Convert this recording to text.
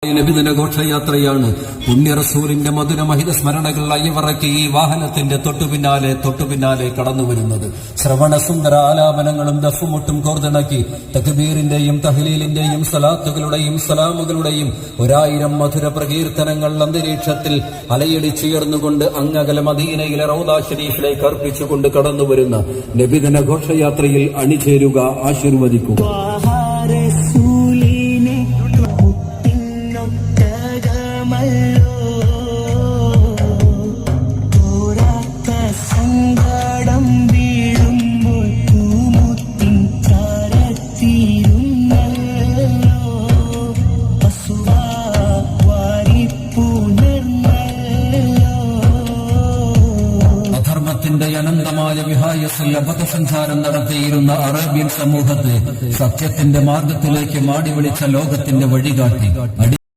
നബിദിന ഘോഷയാത്രയാണ്. പുണ്യ റസൂലിന്റെ മധുരമഹിത സ്മരണകൾ അയ്യവറയ്ക്ക് ഈ വാഹനത്തിന്റെ തൊട്ടുപിന്നാലെ കടന്നു വരുന്നത്. ശ്രവണസുന്ദര ആലാപനങ്ങളും ദഫുമുട്ടും കോർത്തിണക്കി തക്ബീറിന്റെയും തഹ്ലീലിന്റെയും സലാത്തുകളുടെയും സലാമുകളുടെയും 1000 മധുര പ്രകീർത്തനങ്ങൾ അന്തരീക്ഷത്തിൽ അലയടിച്ചുയർന്നുകൊണ്ട് അങ്ങകല മദീനയിലെ റൗദ ഷരീഫിലേക്ക് അർപ്പിച്ചുകൊണ്ട് കടന്നുവരുന്ന നബിദിന ഘോഷയാത്രയിൽ അണിചേരുക, ആശീർവദിക്കുക. ധർമ്മത്തിന്റെ അനന്തമായ വിഹായസിൽ അബദ്ധസഞ്ചാരം നടത്തിയിരുന്ന അറേബ്യൻ സമൂഹത്തെ സത്യത്തിന്റെ മാർഗത്തിലേക്ക് മാടി വിളിച്ച ലോകത്തിന്റെ വഴികാട്ടി